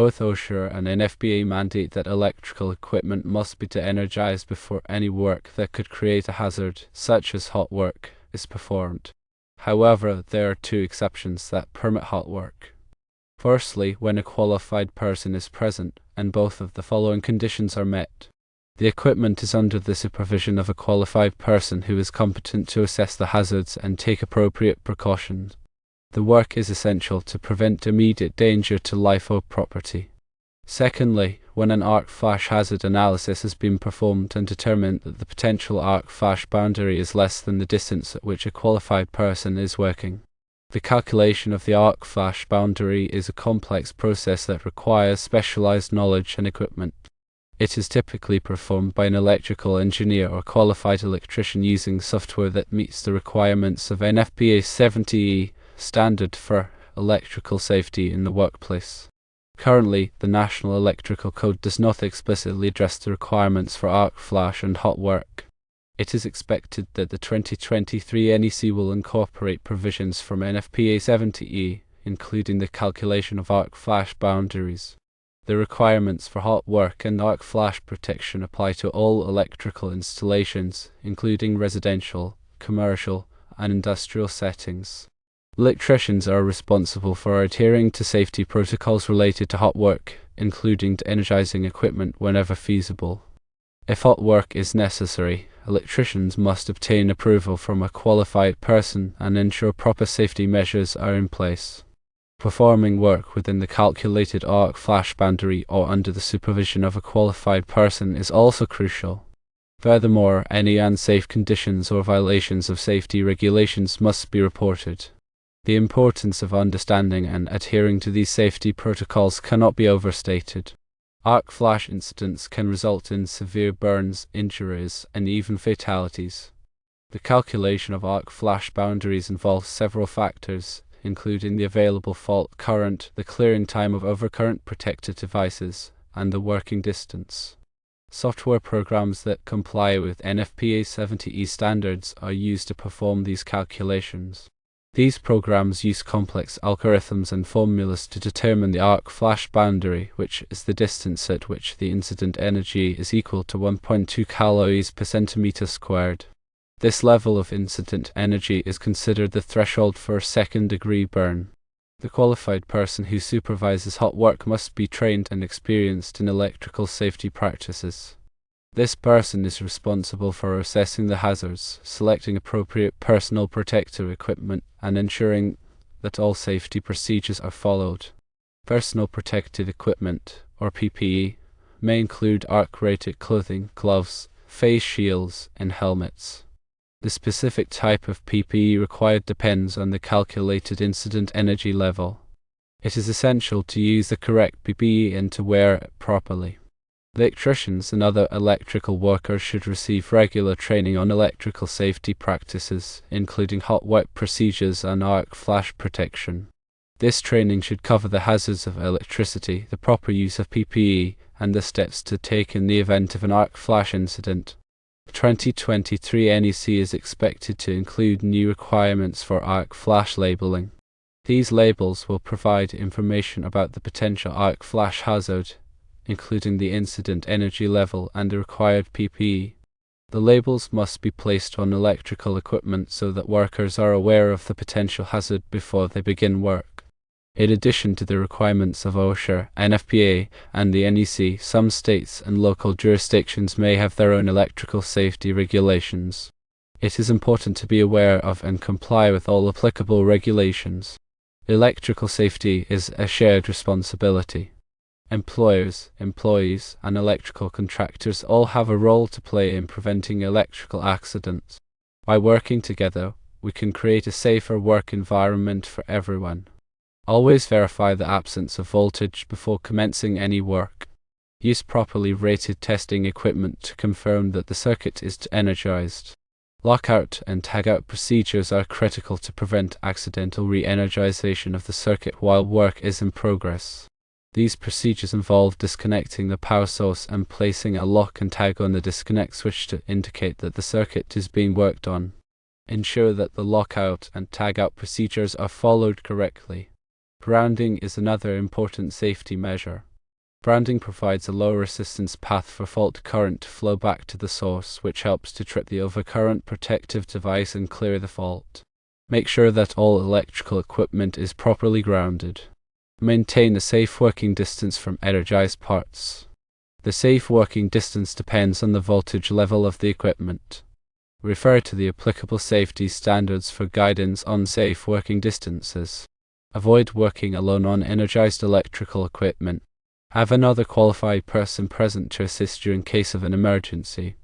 Both OSHA and NFPA mandate that electrical equipment must be de-energized before any work that could create a hazard, such as hot work, is performed. However, there are two exceptions that permit hot work. Firstly, when a qualified person is present, and both of the following conditions are met. The equipment is under the supervision of a qualified person who is competent to assess the hazards and take appropriate precautions. The work is essential to prevent immediate danger to life or property. Secondly, when an arc flash hazard analysis has been performed and determined that the potential arc flash boundary is less than the distance at which a qualified person is working. The calculation of the arc flash boundary is a complex process that requires specialized knowledge and equipment. It is typically performed by an electrical engineer or qualified electrician using software that meets the requirements of NFPA 70E standard for electrical safety in the workplace. Currently, the National Electrical Code does not explicitly address the requirements for arc flash and hot work. It is expected that the 2023 NEC will incorporate provisions from NFPA 70E, including the calculation of arc flash boundaries. The requirements for hot work and arc flash protection apply to all electrical installations, including residential, commercial, and industrial settings. Electricians are responsible for adhering to safety protocols related to hot work, including de-energizing equipment whenever feasible. If hot work is necessary, electricians must obtain approval from a qualified person and ensure proper safety measures are in place. Performing work within the calculated arc flash boundary or under the supervision of a qualified person is also crucial. Furthermore, any unsafe conditions or violations of safety regulations must be reported. The importance of understanding and adhering to these safety protocols cannot be overstated. Arc flash incidents can result in severe burns, injuries, and even fatalities. The calculation of arc flash boundaries involves several factors, including the available fault current, the clearing time of overcurrent protected devices, and the working distance. Software programs that comply with NFPA 70E standards are used to perform these calculations. These programs use complex algorithms and formulas to determine the arc flash boundary, which is the distance at which the incident energy is equal to 1.2 calories per centimeter squared. This level of incident energy is considered the threshold for a second-degree burn. The qualified person who supervises hot work must be trained and experienced in electrical safety practices. This person is responsible for assessing the hazards, selecting appropriate personal protective equipment, and ensuring that all safety procedures are followed. Personal protective equipment, or PPE, may include arc-rated clothing, gloves, face shields, and helmets. The specific type of PPE required depends on the calculated incident energy level. It is essential to use the correct PPE and to wear it properly. Electricians and other electrical workers should receive regular training on electrical safety practices, including hot work procedures and arc flash protection. This training should cover the hazards of electricity, the proper use of PPE, and the steps to take in the event of an arc flash incident. The 2023 NEC is expected to include new requirements for arc flash labeling. These labels will provide information about the potential arc flash hazard, including the incident energy level and the required PPE. The labels must be placed on electrical equipment so that workers are aware of the potential hazard before they begin work. In addition to the requirements of OSHA, NFPA, and the NEC, some states and local jurisdictions may have their own electrical safety regulations. It is important to be aware of and comply with all applicable regulations. Electrical safety is a shared responsibility. Employers, employees, and electrical contractors all have a role to play in preventing electrical accidents. By working together, we can create a safer work environment for everyone. Always verify the absence of voltage before commencing any work. Use properly rated testing equipment to confirm that the circuit is energized. Lockout and tagout procedures are critical to prevent accidental re-energization of the circuit while work is in progress. These procedures involve disconnecting the power source and placing a lock and tag on the disconnect switch to indicate that the circuit is being worked on. Ensure that the lockout and tagout procedures are followed correctly. Grounding is another important safety measure. Branding provides a low resistance path for fault current to flow back to the source, which helps to trip the overcurrent protective device and clear the fault. Make sure that all electrical equipment is properly grounded. Maintain a safe working distance from energized parts. The safe working distance depends on the voltage level of the equipment. Refer to the applicable safety standards for guidance on safe working distances. Avoid working alone on energized electrical equipment. Have another qualified person present to assist you in case of an emergency.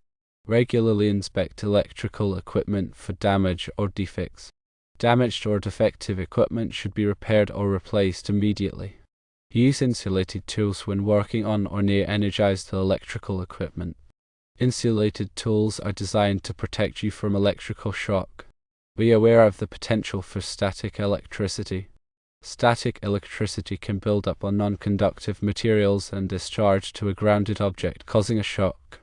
Regularly inspect electrical equipment for damage or defects. Damaged or defective equipment should be repaired or replaced immediately. Use insulated tools when working on or near energized electrical equipment. Insulated tools are designed to protect you from electrical shock. Be aware of the potential for static electricity. Static electricity can build up on non-conductive materials and discharge to a grounded object, causing a shock.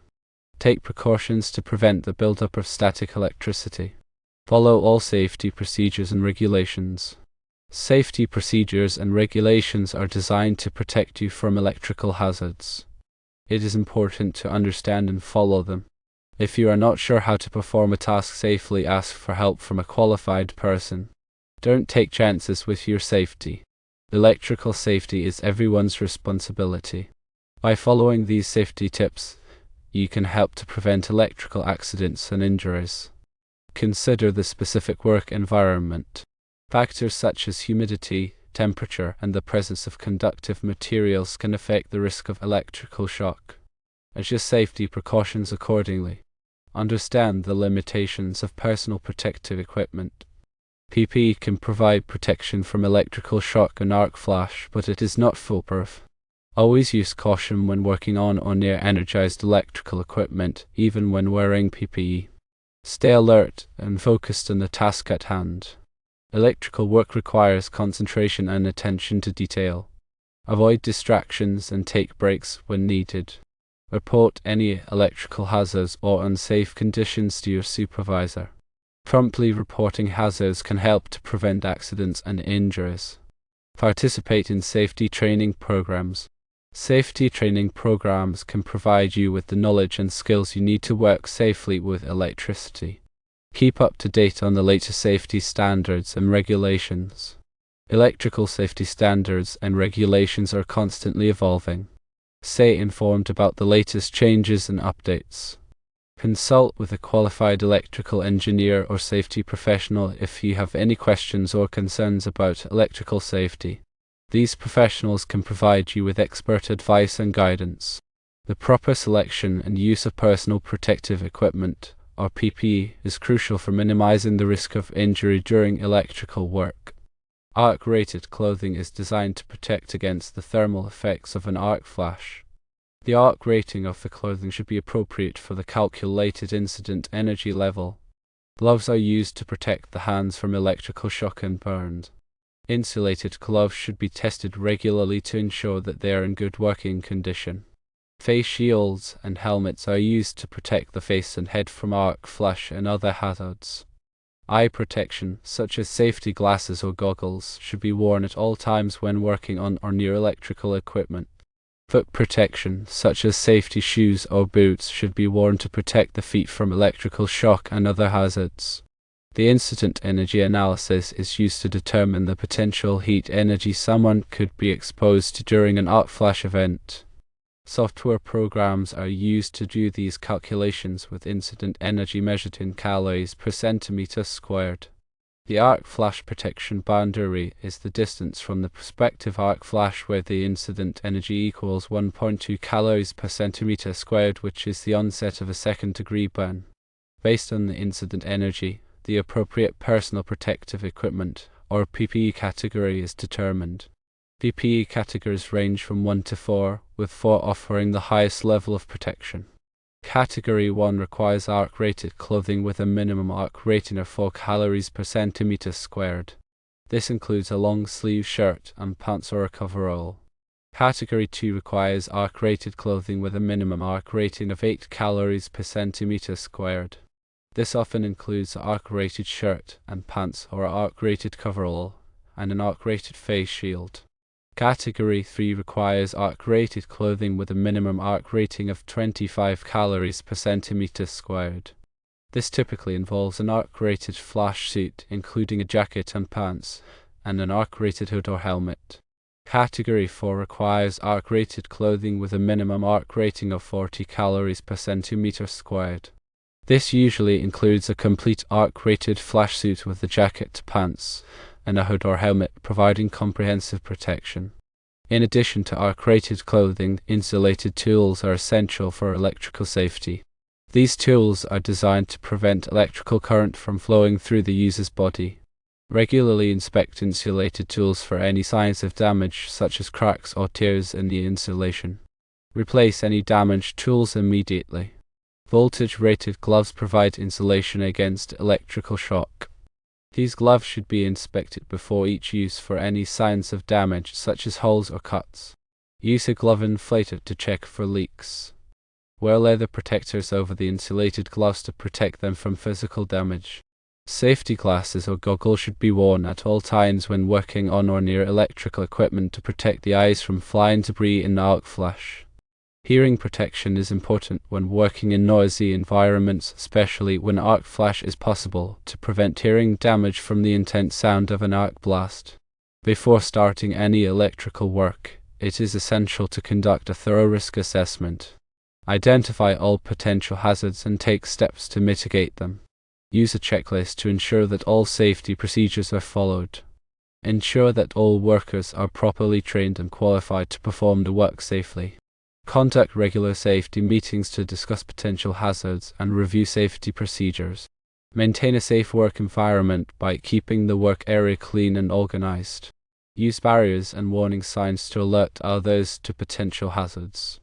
Take precautions to prevent the buildup of static electricity. Follow all safety procedures and regulations. Safety procedures and regulations are designed to protect you from electrical hazards. It is important to understand and follow them. If you are not sure how to perform a task safely, ask for help from a qualified person. Don't take chances with your safety. Electrical safety is everyone's responsibility. By following these safety tips, you can help to prevent electrical accidents and injuries. Consider the specific work environment. Factors such as humidity, temperature, and the presence of conductive materials can affect the risk of electrical shock. Adjust safety precautions accordingly. Understand the limitations of personal protective equipment. PPE can provide protection from electrical shock and arc flash, but it is not foolproof. Always use caution when working on or near energized electrical equipment, even when wearing PPE. Stay alert and focused on the task at hand. Electrical work requires concentration and attention to detail. Avoid distractions and take breaks when needed. Report any electrical hazards or unsafe conditions to your supervisor. Promptly reporting hazards can help to prevent accidents and injuries. Participate in safety training programs. Safety training programs can provide you with the knowledge and skills you need to work safely with electricity. Keep up to date on the latest safety standards and regulations. Electrical safety standards and regulations are constantly evolving. Stay informed about the latest changes and updates. Consult with a qualified electrical engineer or safety professional if you have any questions or concerns about electrical safety. These professionals can provide you with expert advice and guidance. The proper selection and use of personal protective equipment, or PPE, is crucial for minimizing the risk of injury during electrical work. Arc-rated clothing is designed to protect against the thermal effects of an arc flash. The arc rating of the clothing should be appropriate for the calculated incident energy level. Gloves are used to protect the hands from electrical shock and burns. Insulated gloves should be tested regularly to ensure that they are in good working condition. Face shields and helmets are used to protect the face and head from arc flash and other hazards. Eye protection, such as safety glasses or goggles, should be worn at all times when working on or near electrical equipment. Foot protection, such as safety shoes or boots, should be worn to protect the feet from electrical shock and other hazards. The incident energy analysis is used to determine the potential heat energy someone could be exposed to during an arc flash event. Software programs are used to do these calculations with incident energy measured in calories per centimeter squared. The arc flash protection boundary is the distance from the prospective arc flash where the incident energy equals 1.2 calories per centimeter squared, which is the onset of a second-degree burn. Based on the incident energy, the appropriate personal protective equipment, or PPE category, is determined. PPE categories range from 1 to 4, with 4 offering the highest level of protection. Category 1 requires arc-rated clothing with a minimum arc rating of 4 calories per centimeter squared. This includes a long-sleeve shirt and pants or a coverall. Category 2 requires arc-rated clothing with a minimum arc rating of 8 calories per centimeter squared. This often includes an arc-rated shirt and pants or an arc-rated coverall and an arc-rated face shield. Category 3 requires arc-rated clothing with a minimum arc rating of 25 calories per centimeter squared. This typically involves an arc-rated flash suit, including a jacket and pants, and an arc-rated hood or helmet. Category 4 requires arc-rated clothing with a minimum arc rating of 40 calories per centimeter squared. This usually includes a complete arc-rated flash suit with a jacket, pants, and a hood or helmet, providing comprehensive protection. In addition to arc-rated clothing, insulated tools are essential for electrical safety. These tools are designed to prevent electrical current from flowing through the user's body. Regularly inspect insulated tools for any signs of damage, such as cracks or tears in the insulation. Replace any damaged tools immediately. Voltage-rated gloves provide insulation against electrical shock. These gloves should be inspected before each use for any signs of damage, such as holes or cuts. Use a glove inflator to check for leaks. Wear leather protectors over the insulated gloves to protect them from physical damage. Safety glasses or goggles should be worn at all times when working on or near electrical equipment to protect the eyes from flying debris and arc flash. Hearing protection is important when working in noisy environments, especially when arc flash is possible, to prevent hearing damage from the intense sound of an arc blast. Before starting any electrical work, it is essential to conduct a thorough risk assessment. Identify all potential hazards and take steps to mitigate them. Use a checklist to ensure that all safety procedures are followed. Ensure that all workers are properly trained and qualified to perform the work safely. Conduct regular safety meetings to discuss potential hazards and review safety procedures. Maintain a safe work environment by keeping the work area clean and organized. Use barriers and warning signs to alert others to potential hazards.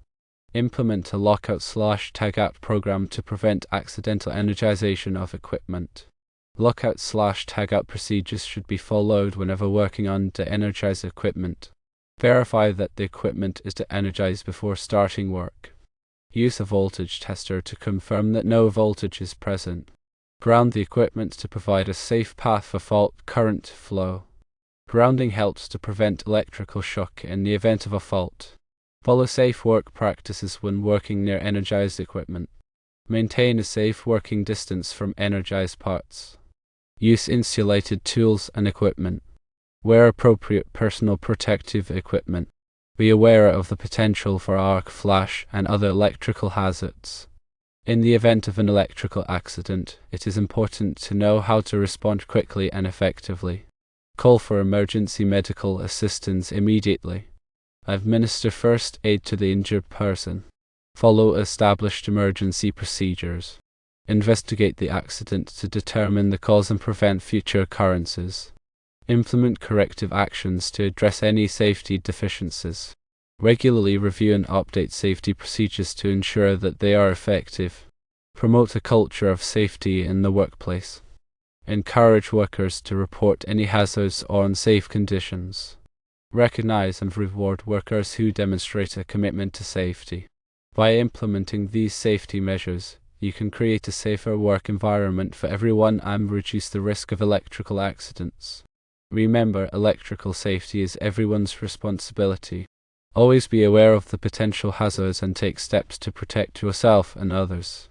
Implement a lockout/tagout program to prevent accidental energization of equipment. Lockout/tagout procedures should be followed whenever working on de-energized equipment. Verify that the equipment is de-energized before starting work. Use a voltage tester to confirm that no voltage is present. Ground the equipment to provide a safe path for fault current flow. Grounding helps to prevent electrical shock in the event of a fault. Follow safe work practices when working near energized equipment. Maintain a safe working distance from energized parts. Use insulated tools and equipment. Wear appropriate personal protective equipment. Be aware of the potential for arc flash and other electrical hazards. In the event of an electrical accident, it is important to know how to respond quickly and effectively. Call for emergency medical assistance immediately. Administer first aid to the injured person. Follow established emergency procedures. Investigate the accident to determine the cause and prevent future occurrences. Implement corrective actions to address any safety deficiencies. Regularly review and update safety procedures to ensure that they are effective. Promote a culture of safety in the workplace. Encourage workers to report any hazards or unsafe conditions. Recognize and reward workers who demonstrate a commitment to safety. By implementing these safety measures, you can create a safer work environment for everyone and reduce the risk of electrical accidents. Remember, electrical safety is everyone's responsibility. Always be aware of the potential hazards and take steps to protect yourself and others.